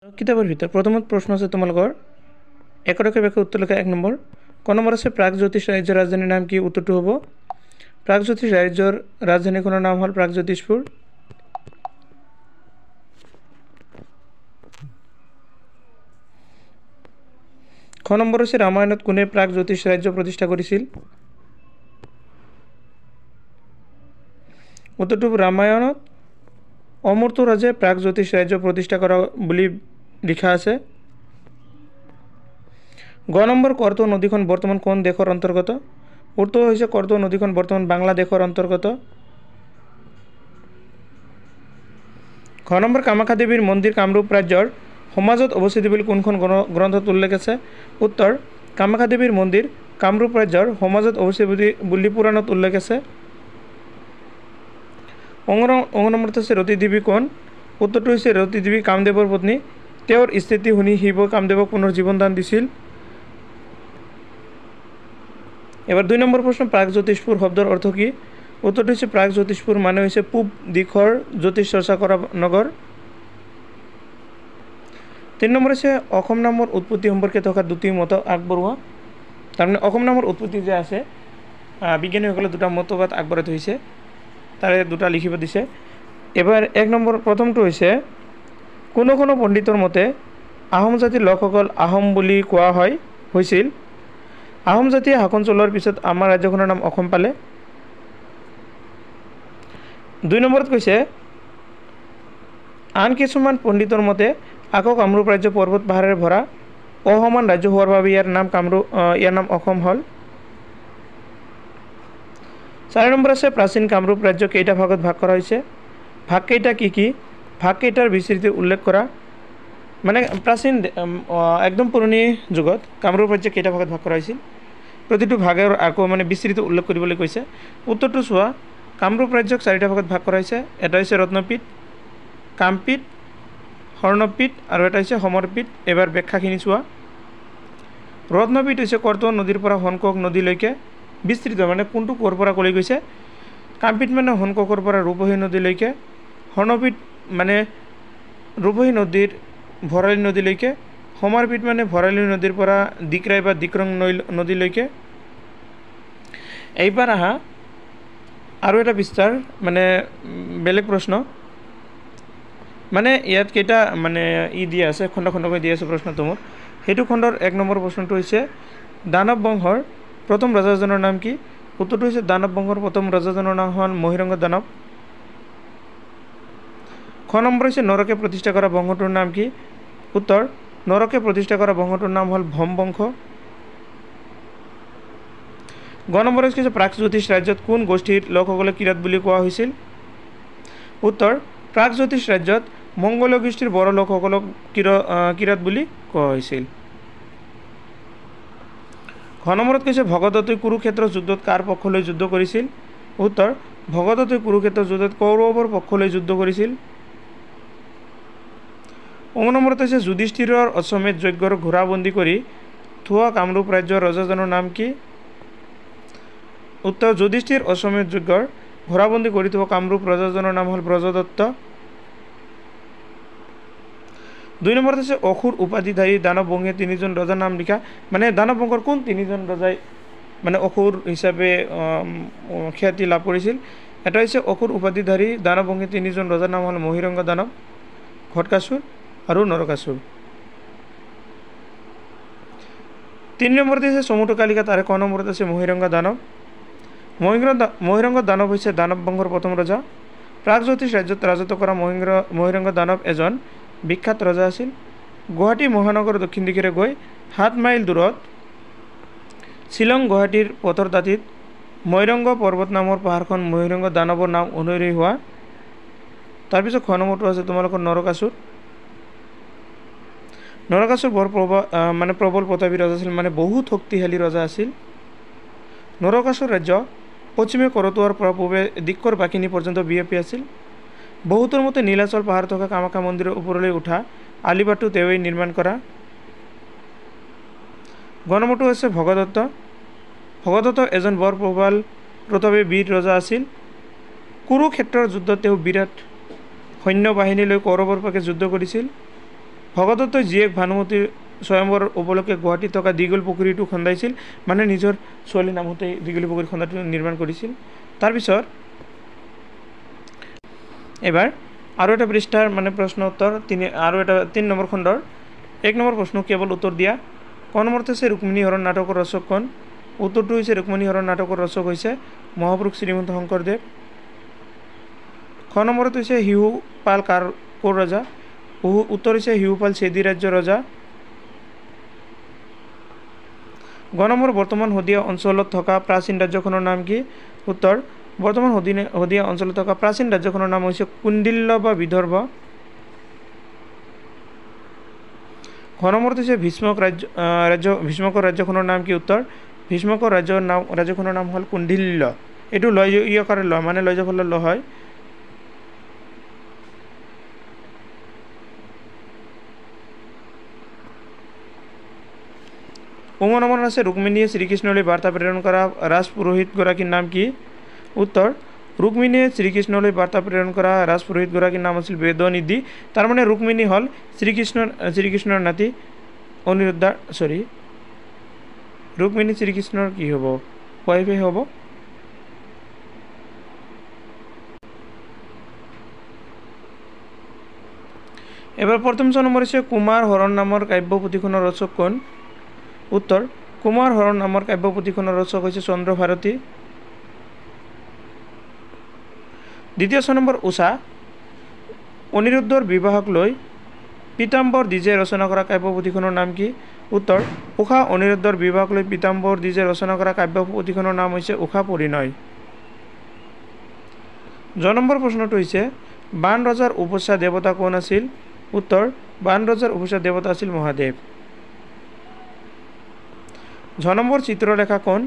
কিতাপৰ ভিতৰত প্ৰথমত প্ৰশ্ন আছে তোমালোকৰ একৰকে ব্যাখ্যা উত্তৰ লিখা 1 নম্বৰ ক নম্বৰ আছে প্ৰাগজ্যোতিষ ৰাজ্যৰ ৰাজধানীৰ নাম কি উত্তৰটো হ'ব প্ৰাগজ্যোতিষ ৰাজ্যৰ ৰাজধানীখনৰ নাম হ'ল প্ৰাগজ্যোতিষপুৰ খ নম্বৰ আছে ৰামায়ণত কোনে প্ৰাগজ্যোতিষ ৰাজ্য প্ৰতিষ্ঠা কৰিছিল উত্তৰটো ৰামায়ণত অমূৰ্ত ৰাজে প্ৰাগজ্যোতিষ ৰাজ্য প্ৰতিষ্ঠা কৰা বুলি লিখা আছে গ নম্বৰ কৰ্ত নদীখন বৰ্তমান কোন দেশৰ অন্তৰ্গত উত্তৰ হৈছে কৰ্ত নদীখন বৰ্তমান বাংলাদেশৰ অন্তৰ্গত খ নম্বৰ কামাখ্যা দেৱীৰ মন্দিৰ কামৰূপ ৰাজ্যৰ সমাজত অৱস্থিত বুলি কোনখন গ্ৰন্থত উল্লেখ আছে উত্তৰ কামাখ্যা দেৱীৰ মন্দিৰ কামৰূপ ৰাজ্যৰ সমাজত অৱস্থিত বুলি পুৰাণত উল্লেখ আছে অং নম্বৰত আছে ৰতি দেৱী কোন উত্তৰটো হৈছে ৰতি দেৱী কামদেৱৰ পত্নী তেওঁৰ স্থিতি শুনি শিৱ কামদেৱক পুনৰ জীৱন দান দিছিল এবাৰ 2 নম্বৰ প্ৰশ্ন প্ৰাগজ্যোতিষপুৰ শব্দৰ অৰ্থ কি উত্তৰটো হৈছে প্ৰাগজ্যোতিষপুৰ মানে হৈছে পূব দিশৰ জ্যোতিষ চৰ্চা কৰা নগৰ 3 নম্বৰ আছে অসম নামৰ উৎপত্তি সম্পৰ্কে থকা দুটি মত আগবঢ়োৱা তাৰমানে অসম নামৰ উৎপত্তি যে আছে বিজ্ঞানীসকলে দুটা মতবাদ আগবঢ়াই থৈছে তাৰে দুটা লিখিব দিছে এবাৰ 1 নম্বৰ প্ৰথমটো হৈছে কোনো পণ্ডিতৰ মতে আহোম জাতিৰ লোকসকল আহোম বুলি কোৱা হৈছিল আহোম জাতিয়ে শাসন চলোৱাৰ পিছত আমাৰ ৰাজ্যখনৰ নাম অসম পালে 2 নম্বৰত কৈছে আন কিছুমান পণ্ডিতৰ মতে আকৌ কামৰূপ ৰাজ্য পৰ্বত পাহাৰেৰে ভৰা অসমান ৰাজ্য হোৱাৰ বাবে ইয়াৰ নাম অসম হ'ল 4 নম্বৰ আছে প্ৰাচীন কামৰূপ ৰাজ্য কেইটা ভাগত ভাগ কৰা হৈছে ভাগ কেইটা কি ভাগ কেইটাৰ বিস্তৃতি উল্লেখ কৰা মানে প্ৰাচীন একদম পুৰণি যুগত কামৰূপ ৰাজ্য কেইটা ভাগত ভাগ কৰা হৈছিল প্ৰতিটো ভাগৰ আকৌ মানে বিস্তৃতি উল্লেখ কৰিবলৈ কৈছে উত্তৰটো চোৱা কামৰূপ ৰাজ্যক 4টা ভাগত ভাগ কৰা হৈছে এটা হৈছে ৰত্নপীঠ কামপীঠ হৰ্ণপীঠ আৰু এটা হৈছে সমৰপীঠ এবাৰ ব্যাখ্যাখিনি চোৱা ৰত্নপীঠ হৈছে কৰ্তন নদীৰ পৰা হনকক নদীলৈকে বিস্তৃত মানে কোনটো ক'ৰ পৰা কলৈ গৈছে কামপীঠ মানে হনককৰ পৰা ৰূপহী নদীলৈকে হৰ্ণপীঠ মানে ৰূপহী নদীৰ ভৰালী নদীলৈকে সমৰপীঠ মানে ভৰালী নদীৰ পৰা দিকৰাই বা দিক্ৰং নদীলৈকে এইবাৰ আহা আৰু এটা বিস্তাৰ মানে বেলেগ প্ৰশ্ন মানে ইয়াত কেইটা মানে দিয়া আছে খণ্ডকৈ দিয়া আছে প্ৰশ্নটো মোৰ সেইটো খণ্ডৰ 1 নম্বৰ প্ৰশ্নটো হৈছে দানৱ বংশৰ প্ৰথম ৰজাজনৰ নাম কি উত্তৰটো হৈছে দানৱ বংশৰ প্ৰথম ৰজাজনৰ নাম হ'ল মহিৰংগ দানৱ খ নম্বৰ হৈছে নৰকে প্ৰতিষ্ঠা কৰা বংশটোৰ নাম কি উত্তৰ নৰকে প্ৰতিষ্ঠা কৰা বংশটোৰ নাম হ'ল ভম বংশ গ নম্বৰ হৈছে প্ৰাগজ্যোতিষ ৰাজ্যত কোন গোষ্ঠীৰ লোকসকলে কিৰাত বুলি কোৱা হৈছিল উত্তৰ প্ৰাগজ্যোতিষ ৰাজ্যত মংগোলীয় গোষ্ঠীৰ বড়ো লোকসকলক কিৰাত বুলি কোৱা হৈছিল ঘ নম্বৰত কৈছে ভগদত্তই কুৰুক্ষেত্ৰ যুদ্ধত কাৰ পক্ষলৈ যুদ্ধ কৰিছিল উত্তৰ ভগদত্তই কুৰুক্ষেত্ৰ যুদ্ধত কৌৰৱৰ পক্ষলৈ যুদ্ধ কৰিছিল অং নম্বৰত হৈছে যুধিষ্ঠিৰৰ অশ্বমেধ যজ্ঞৰ ঘোঁৰাবন্দী কৰি থোৱা কামৰূপ ৰাজ্যৰ ৰজাজনৰ নাম কি উত্তৰ যুধিষ্ঠিৰ অশ্বমেধ যজ্ঞৰ ঘোঁৰাবন্দী কৰি থোৱা কামৰূপ ৰজাজনৰ নাম হ'ল ব্ৰজদত্ত 2 নম্বৰত আছে অসুৰ উপাধিধাৰী দানৱ বংশীয় 3জন ৰজাৰ নাম লিখা মানে দানৱ বংশৰ কোন 3জন ৰজাই মানে অসুৰ হিচাপে খ্যাতি লাভ কৰিছিল এটা হৈছে অসুৰ উপাধিধাৰী দানৱ বংশীয় 3জন ৰজাৰ নাম হ'ল মহিৰংগ দানৱ ঘটকাসুৰ আৰু নৰকাসুৰ 3 নম্বৰত আছে সমুদ্ৰ কালিকা তাৰে ক নম্বৰত আছে মহিৰংগ দানৱ মহিৰংগ দানৱ হৈছে দানৱ বংশৰ প্ৰথম ৰজা প্ৰাগজ্যোতিষ ৰাজ্যত ৰাজত্ব কৰা মহিৰংগ দানৱ এজন বিখ্যাত ৰজা আছিল গুৱাহাটী মহানগৰ দক্ষিণ দিশেৰে গৈ 7 মাইল দূৰত শিলং গুৱাহাটীৰ পথৰ দাঁতিত মহিৰংগ পৰ্বত নামৰ পাহাৰখন মহিৰংগ দানৱৰ নাম অনুসৰি হোৱা তাৰপিছত খ নম্বৰটো আছে তোমালোকৰ নৰকাসুৰ বৰ প্ৰবল প্ৰতাপী ৰজা আছিল মানে বহুত শক্তিশালী ৰজা আছিল নৰকাসুৰ ৰাজ্য পশ্চিমে কৰতোৱাৰ পৰা পূবে দিক্কৰ বাকিনী পৰ্যন্ত বিয়পি আছিল বহুতৰ মতে নীলাচল পাহাৰ থকা কামাখ্যা মন্দিৰৰ ওপৰলৈ উঠা আলিবাটটো তেওঁই নিৰ্মাণ কৰা গ নম্বৰটো হৈছে ভগদত্ত এজন বৰ প্ৰতাপী বীৰ ৰজা আছিল কুৰুক্ষেত্ৰৰ যুদ্ধত তেওঁ বিৰাট সৈন্য বাহিনী লৈ কৌৰৱৰ পক্ষে যুদ্ধ কৰিছিল ভগদত্তই জীয়েক ভানুমতীৰ স্বয়ম্বৰ উপলক্ষে গুৱাহাটীত থকা দীঘল পুখুৰীটো খন্দাইছিল, মানে নিজৰ ছোৱালীৰ নামতে দীঘলী পুখুৰী খন্দাটো নিৰ্মাণ কৰিছিল। তাৰপিছত এবাৰ আৰু এটা পৃষ্ঠাৰ মানে প্ৰশ্ন উত্তৰ আৰু এটা 3 নম্বৰ খণ্ডৰ 1 নম্বৰ প্ৰশ্ন কেৱল উত্তৰ দিয়া। ক নম্বৰত আছে ৰুক্মিণী হৰণ নাটকৰ ৰচক কোন? উত্তৰটো হৈছে ৰুক্মিণী হৰণ নাটকৰ ৰচক হৈছে মহাপুৰুষ শ্ৰীমন্ত শংকৰদেৱ। খ নম্বৰত হৈছে শিশুপাল ক'ৰ ৰজা? উত্তৰ হৈছে শিশুপাল চেদি ৰাজ্যৰ ৰজা। গ নম্বৰ বৰ্তমান শদিয়া অঞ্চলত থকা প্ৰাচীন ৰাজ্যখনৰ নাম কি? উত্তৰ বৰ্তমান শদিয়া অঞ্চলত থকা প্ৰাচীন ৰাজ্যখনৰ নাম হৈছে কুণ্ডিল্য বা বিদৰ্ভ। ঘ নম্বৰত হৈছে ভীষ্মকৰ ৰাজ্যখনৰ নাম কি? উত্তৰ ভীষ্মকৰ ৰাজ্যখনৰ নাম হ'ল কুণ্ডিল্য। এইটো লয়কাৰে ল মানে লৈ যাব ল হয়। ঙ নম্বৰত আছে ৰুক্মিণীয়ে শ্ৰীকৃষ্ণলৈ বাৰ্তা প্ৰেৰণ কৰা ৰাজপুৰোহিতগৰাকীৰ নাম কি? উত্তৰ ৰুক্মিণীয়ে শ্ৰীকৃষ্ণলৈ বাৰ্তা প্ৰেৰণ কৰা ৰাজপুৰোহিতগৰাকীৰ নাম আছিল বেদনিধি। তাৰমানে ৰুক্মিণী হ'ল শ্ৰীকৃষ্ণৰ নাতি অনিৰুদ্ধা ৰুক্মিণী শ্ৰীকৃষ্ণৰ কি হ'ব? ৱাইফে হ'ব। এবাৰ প্ৰথম নম্বৰ হৈছে কুমাৰ হৰণ নামৰ কাব্য পুথিখনৰ ৰচক কোন? উত্তৰ কুমাৰ হৰণ নামৰ কাব্য পুথিখনৰ ৰচক হৈছে চন্দ্ৰ ভাৰতী। দ্বিতীয় নম্বৰ উষা অনিৰুদ্ধৰ বিবাহক লৈ পীতাম্বৰ দ্বিজে ৰচনা কৰা কাব্য পুথিখনৰ নাম কি? উত্তৰ উষা অনিৰুদ্ধৰ বিবাহক লৈ পীতাম্বৰ দ্বিজে ৰচনা কৰা কাব্য পুথিখনৰ নাম হৈছে উষা পৰিণয়। জ নম্বৰ প্ৰশ্নটো হৈছে বান ৰজাৰ উপস্যা দেৱতা কোন আছিল? উত্তৰ বান ৰজাৰ উপস্যা দেৱতা আছিল মহাদেৱ। ঝ নম্বৰ চিত্ৰলেখা কোন?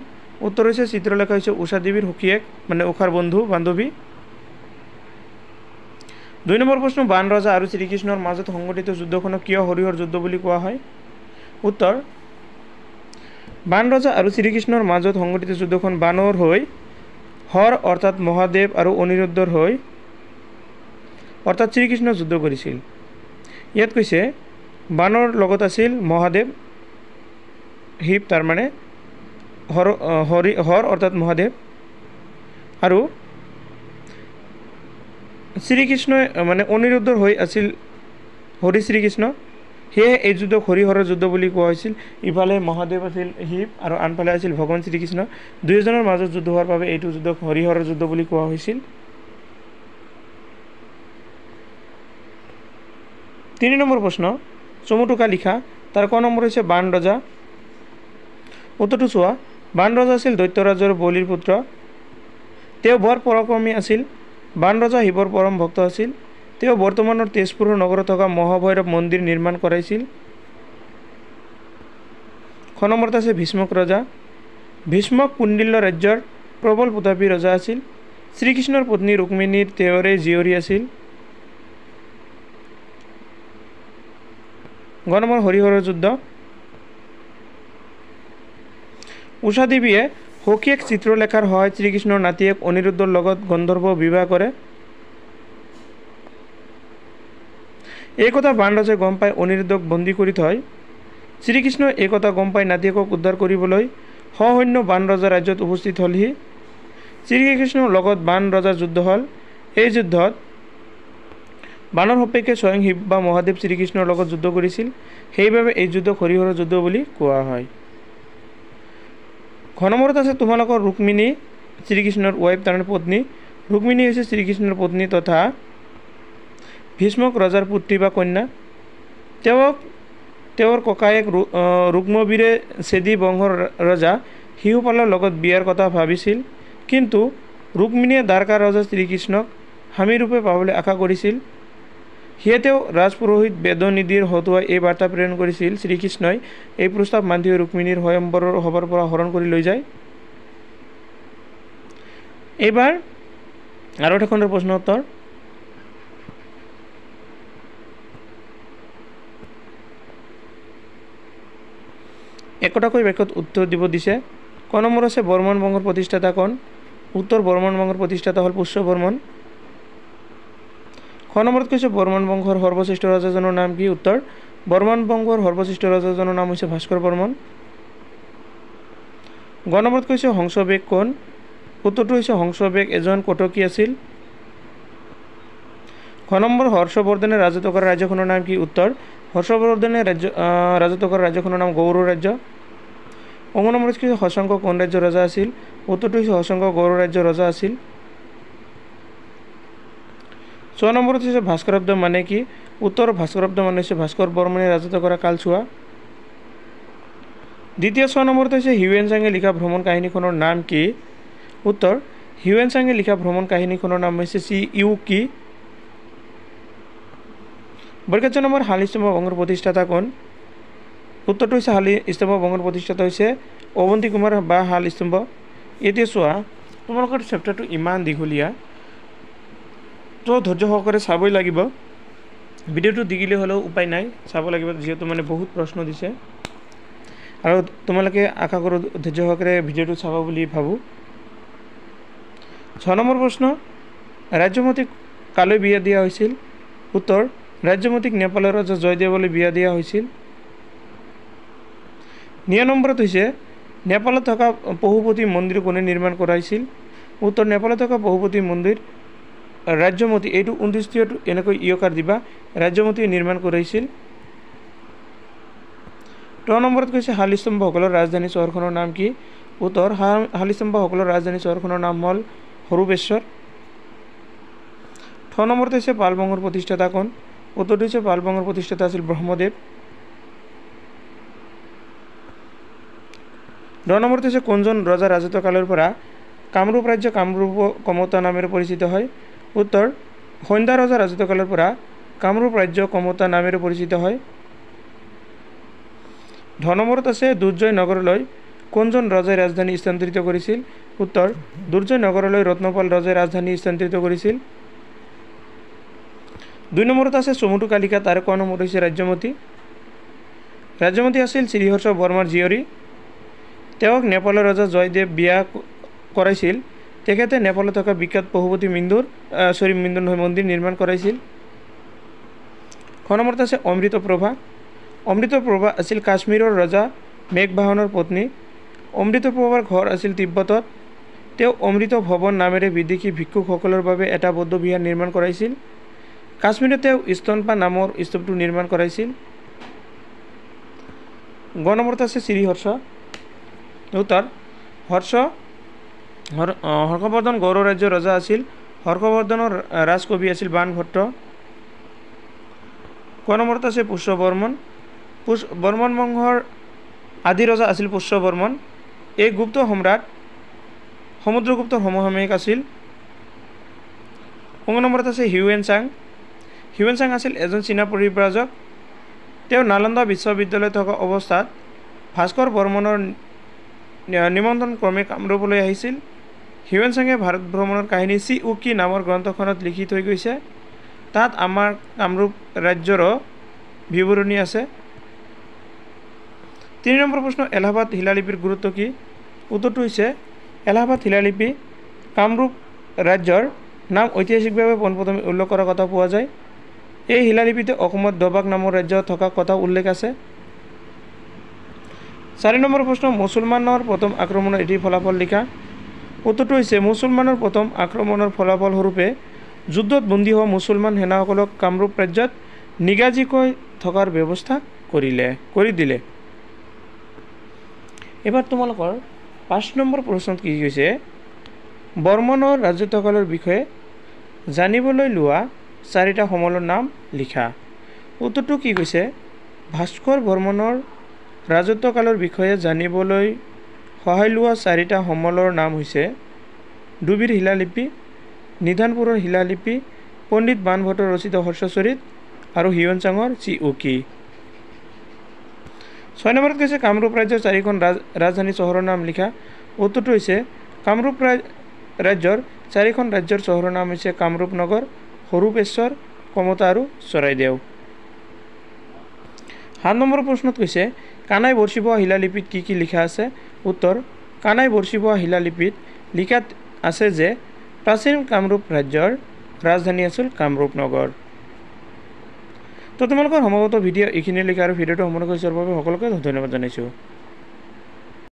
উত্তৰ হৈছে চিত্ৰলেখা হৈছে উষা দেৱীৰ সখীয়েক, মানে উষাৰ বান্ধৱী। 2 নম্বৰ প্ৰশ্ন বান ৰজা আৰু শ্ৰীকৃষ্ণৰ মাজত সংঘটিত যুদ্ধখনক কিয় হৰিহৰ যুদ্ধ বুলি কোৱা হয়? উত্তৰ বান ৰজা আৰু শ্ৰীকৃষ্ণৰ মাজত সংঘটিত যুদ্ধখন বানৰ হৈ হৰ অৰ্থাৎ মহাদেৱ আৰু অনিৰুদ্ধৰ হৈ অৰ্থাৎ শ্ৰীকৃষ্ণ যুদ্ধ কৰিছিল। ইয়াত কৈছে বানৰ লগত আছিল মহাদেৱ শিৱ, তাৰমানে হৰ অৰ্থাৎ মহাদেৱ, আৰু শ্ৰীকৃষ্ণই মানে অনিৰুদ্ধৰ হৈ আছিল হৰি শ্ৰীকৃষ্ণ। সেয়েহে এই যুদ্ধক হৰিহৰৰ যুদ্ধ বুলি কোৱা হৈছিল। ইফালে মহাদেৱ আছিল শিৱ আৰু আনফালে আছিল ভগৱান শ্ৰীকৃষ্ণ। দুয়োজনৰ মাজত যুদ্ধ হোৱাৰ বাবে এইটো যুদ্ধক হৰিহৰৰ যুদ্ধ বুলি কোৱা হৈছিল। 3 নম্বৰ প্ৰশ্ন চমুটোকা লিখা। তাৰ ক নম্বৰ হৈছে বান ৰজা। উত্তৰটো চোৱা। বান ৰজা আছিল দৈত্যৰাজৰ বলিৰ পুত্ৰ। তেওঁ বৰ পৰাক্ৰমী আছিল। বান ৰজা শিৱৰ পৰম ভক্ত আছিল। তেওঁ বৰ্তমানৰ তেজপুৰৰ নগৰত থকা মহাভৈৰৱ মন্দিৰ নিৰ্মাণ কৰাইছিল। খ নম্বৰত আছে ভীষ্মক ৰজা। ভীষ্মক কুণ্ডিল্য ৰাজ্যৰ প্ৰবল প্ৰতাপী ৰজা আছিল। শ্ৰীকৃষ্ণৰ পত্নী ৰুক্মিণীৰ তেওঁৰে জীয়ৰী আছিল। গ নম্বৰ হৰিহৰৰ যুদ্ধ। উষা দেৱীয়ে সখীয়েক চিত্ৰলেখাৰ সহায়ত শ্ৰীকৃষ্ণৰ নাতিয়েক অনিৰুদ্ধৰ লগত গন্ধৰ্ব বিবাহ কৰে। এই কথা বান ৰজাই গম পাই অনিৰুদ্ধক বন্দী কৰি থয়। শ্ৰীকৃষ্ণই এই কথা গম পাই নাতিয়েকক উদ্ধাৰ কৰিবলৈ সসৈন্য বান ৰজাৰ ৰাজ্যত উপস্থিত হ'লহি। শ্ৰীকৃষ্ণৰ লগত বান ৰজাৰ যুদ্ধ হ'ল। এই যুদ্ধত বানৰ সপক্ষে স্বয়ং শিৱ বা মহাদেৱ শ্ৰীকৃষ্ণৰ লগত যুদ্ধ কৰিছিল। সেইবাবে এই যুদ্ধক হৰিহৰৰ যুদ্ধ বুলি কোৱা হয়। ঘ নম্বৰত আছে তোমালোকৰ ৰুক্মিণী শ্ৰীকৃষ্ণৰ ৱাইফ, তাৰমানে পত্নী। ৰুক্মিণী হৈছে শ্ৰীকৃষ্ণৰ পত্নী তথা ভীষ্মক ৰজাৰ পুত্ৰী বা কন্যা। তেওঁৰ ককায়েক ৰুক্মবীৰে চেদি বংশৰ ৰজা শিশুপালৰ লগত বিয়াৰ কথা ভাবিছিল, কিন্তু ৰুক্মিণীয়ে দ্বাৰকা ৰজা শ্ৰীকৃষ্ণক স্বামীৰূপে পাবলৈ আশা কৰিছিল। সেয়ে তেওঁ ৰাজপুৰোহিত বেদনিধিৰ হতুৱাই এই বাৰ্তা প্ৰেৰণ কৰিছিল। শ্ৰীকৃষ্ণই এই প্ৰস্তাৱ মানি ৰুক্মিণীৰ স্বয়ম্বৰৰ সভাৰ পৰা হৰণ কৰি লৈ যায়। এইবাৰ আৰু এটা খণ্ডৰ প্ৰশ্ন উত্তৰ। একোটাকৈ বাক্যত উত্তৰ দিব দিছে। ক নম্বৰ আছে বৰ্মন বংশৰ প্ৰতিষ্ঠাতা কোন? উত্তৰ বৰ্মন বংশৰ প্ৰতিষ্ঠাতা হ'ল পুষ্য বৰ্মন। খ নম্বৰত কৈছে বৰ্মন বংশৰ সৰ্বশ্ৰেষ্ঠ ৰজাজনৰ নাম কি? উত্তৰ বৰ্মন বংশৰ সৰ্বশ্ৰেষ্ঠ ৰজাজনৰ নাম হৈছে ভাস্কৰ বৰ্মন। গ নম্বৰত কৈছে হংসবেগ কোন? উত্তৰটো হৈছে হংসবেগ এজন কটকী আছিল। খ নম্বৰ হৰ্ষবৰ্ধনে ৰাজত্ব কৰা ৰাজ্যখনৰ নাম কি? উত্তৰ হৰ্ষবৰ্ধনে ৰাজত্ব কৰা ৰাজ্যখনৰ নাম গৌড় ৰাজ্য। অ নম্বৰত কৈছে হৰ্ষঙ্ক কোন ৰাজ্যৰ ৰজা আছিল? উত্তৰটো হৈছে হৰ্ষঙ্ক গৌড় ৰাজ্যৰ ৰজা আছিল। ৬ নম্বৰত হৈছে ভাস্কৰাব্দ মানে কি? উত্তৰ ভাস্কৰাব্দ মানে হৈছে ভাস্কৰ বৰ্মনে ৰাজত্ব কৰা কালছোৱা। দ্বিতীয় ৬ নম্বৰত হৈছে হিউৱেন চাঙে লিখা ভ্ৰমণ কাহিনীখনৰ নাম কি? উত্তৰ হিউৱেন চাঙে লিখা ভ্ৰমণ কাহিনীখনৰ নাম হৈছে চিইউকি। বৰ্গত নম্বৰ হালিস্তম্ভ বংশৰ প্ৰতিষ্ঠাতা কোন? উত্তৰটো হৈছে হালিস্তম্ভ বংশৰ প্ৰতিষ্ঠাতা হৈছে অৱন্তী কুমাৰ বা হালিস্তম্ভ। এতিয়া চোৱা তোমালোকৰ চেপ্টাৰটো ইমান দীঘলীয়া, তো ধৈৰ্য সহকাৰে চাবই লাগিব। ভিডিঅ'টো দিগিলে হ'লেও উপায় নাই, চাব লাগিব, যিহেতু মানে বহুত প্ৰশ্ন দিছে আৰু তোমালোকে আশা কৰোঁ ধৈৰ্য সহকাৰে ভিডিঅ'টো চাব বুলি ভাবোঁ। ৬ নম্বৰ প্ৰশ্ন, ৰাজ্যমতীক কালৈ বিয়া দিয়া হৈছিল? উত্তৰ ৰাজ্যমতীক নেপালৰ ৰজা জয়দেৱলৈ বিয়া দিয়া হৈছিল। ৯ নম্বৰত হৈছে নেপালত থকা পশুপতি মন্দিৰ কোনে নিৰ্মাণ কৰাইছিল? উত্তৰ নেপালত থকা পশুপতি মন্দিৰ ৰাজ্যমতী, এইটো ২৯টো এনেকৈ ইয়কাৰ দিবা, ৰাজ্যমতীয়ে নিৰ্মাণ কৰাইছিল। ১০ নম্বৰত কৈছে হালিস্তম্ভসকলৰ ৰাজধানী চহৰখনৰ নাম কি? উত্তৰ হালিস্তম্ভসকলৰ ৰাজধানী চহৰখনৰ নাম হ'ল হৰুপেশ্বৰ। ১ নম্বৰত হৈছে পাল বংশৰ প্ৰতিষ্ঠাতা কোন? উত্তৰটো হৈছে পাল বংশৰ প্ৰতিষ্ঠাতা আছিল ব্ৰহ্মদেৱ। ১০ নম্বৰত হৈছে কোনজন ৰজা ৰাজত্ব কালৰ পৰা কামৰূপ ৰাজ্য কামৰূপ কমতা নামেৰে পৰিচিত হয়? উত্তৰ সন্ধ্যা ৰজা ৰাজত্ব কালৰ পৰা কামৰূপ ৰাজ্য কমতা নামেৰে পৰিচিত হয়। ১০ নম্বৰত আছে দুৰ্জয় নগৰলৈ কোনজন ৰজাই ৰাজধানী স্থানান্তৰিত কৰিছিল? উত্তৰ দুৰ্জয় নগৰলৈ ৰত্নপাল ৰজাই ৰাজধানী স্থানান্তৰিত কৰিছিল। ২ নম্বৰত আছে চমুটো কালিকা, তাৰ ক নম্বৰ হৈছে ৰাজ্যমতী। ৰাজ্যমতী আছিল শ্ৰীহৰ্ষ বৰ্মাৰ জীয়ৰী। তেওঁক নেপালৰ ৰজা জয়দেৱ বিয়া কৰাইছিল। তেখেতে নেপালত থকা বিখ্যাত পশুপতি মন্দিৰ নিৰ্মাণ কৰাইছিল। খ নম্বৰত আছে অমৃতপ্ৰভা। অমৃতপ্ৰভা আছিল কাশ্মীৰৰ ৰজা মেঘবাহনৰ পত্নী। অমৃতপ্ৰভাৰ ঘৰ আছিল তিব্বতত। তেওঁ অমৃত ভৱন নামেৰে বিদেশী ভিক্ষুকসকলৰ বাবে এটা বৌদ্ধ বিহাৰ নিৰ্মাণ কৰাইছিল। কাশ্মীৰত তেওঁ স্তনপা নামৰ স্তূপটো নিৰ্মাণ কৰাইছিল। গ নম্বৰত আছে শ্ৰীহৰ্ষ। উত্তৰ হৰ্ষবৰ্ধন গৌড় ৰাজ্যৰ ৰজা আছিল। হৰ্ষবৰ্ধনৰ ৰাজকবি আছিল বাণভট্ট। ক নম্বৰত আছে পুষ্য বৰ্মন। বৰ্মন বংশৰ আদি ৰজা আছিল পুষ্য বৰ্মন। এই গুপ্ত সম্ৰাট সমুদ্ৰগুপ্তৰ সমসাময়িক আছিল। ক নম্বৰত আছে হিউৱেন চাং। হিউৱেন চাং আছিল এজন চীনা পৰিব্ৰাজক। তেওঁ নালন্দা বিশ্ববিদ্যালয়ত থকা অৱস্থাত ভাস্কৰ বৰ্মনৰ নিমন্ত্ৰণ ক্ৰমে কামৰূপলৈ আহিছিল। হিউৱেন চাঙে ভাৰত ভ্ৰমণৰ কাহিনী চিইউকি নামৰ গ্ৰন্থখনত লিখি থৈ গৈছে। তাত আমাৰ কামৰূপ ৰাজ্যৰো বিৱৰণী আছে। ৩ নম্বৰ প্ৰশ্ন, এলাহাবাদ শিলালিপিৰ গুৰুত্ব কি? উত্তৰটো হৈছে এলাহাবাদ শিলালিপি কামৰূপ ৰাজ্যৰ নাম ঐতিহাসিকভাৱে পোনপ্ৰথমে উল্লেখ কৰাৰ কথা পোৱা যায়। এই শিলালিপিতে অসমত দবাক নামৰ ৰাজ্য থকা কথা উল্লেখ আছে। ৪ নম্বৰ প্ৰশ্ন, মুছলমানৰ প্ৰথম আক্ৰমণৰ এটি ফলাফল লিখা। উত্তৰটো হৈছে মুছলমানৰ প্ৰথম আক্ৰমণৰ ফলাফল স্বৰূপে যুদ্ধত বন্দী হোৱা মুছলমান সেনাসকলক কামৰূপ ৰাজ্যত নিগাজীকৈ থকাৰ ব্যৱস্থা কৰি দিলে। এবাৰ তোমালোকৰ ৫ নম্বৰ প্ৰশ্নত কি কৈছে, বৰ্মনৰ ৰাজত্বকালৰ বিষয়ে জানিবলৈ লোৱা ৪টা সমলৰ নাম লিখা। উত্তৰটো কি কৈছে, ভাস্কৰ বৰ্মনৰ ৰাজত্বকালৰ বিষয়ে জানিবলৈ সহায় লোৱা ৪টা সমলৰ নাম হৈছে ডুবিৰ শিলালিপি, নিধানপুৰৰ শিলালিপি, পণ্ডিত বাণভট্টৰ ৰচিত হৰ্ষচৰিত আৰু হিউৱেন চাঙৰ চিইউকি। ৬ নম্বৰত কৈছে কামৰূপ ৰাজ্যৰ ৪খন ৰাজধানী চহৰৰ নাম লিখা। উত্তৰটো হৈছে কামৰূপ ৰাজ্যৰ ৪খন ৰাজ্যৰ চহৰৰ নাম হৈছে কামৰূপ নগৰ, হৰুপেশ্বৰ, কমতা আৰু চৰাইদেউ। ৭ নম্বৰ প্ৰশ্নত কৈছে কানাই বৰশী বোৱা শিলালিপিত কি কি লিখা আছে। উত্তৰ কানাই বৰশী বোৱা শিলালিপিত লিখাত আছে যে প্ৰাচীন কামৰূপ ৰাজ্যৰ ৰাজধানী আছিল কামৰূপ নগৰ। তো তোমালোকৰ সমগ্ৰ ভিডিঅ' এইখিনিলৈকে আৰু ভিডিঅ'টো সম্পূৰ্ণ কৰি চোৱাৰ বাবে সকলোকে ধন্যবাদ জনাইছোঁ।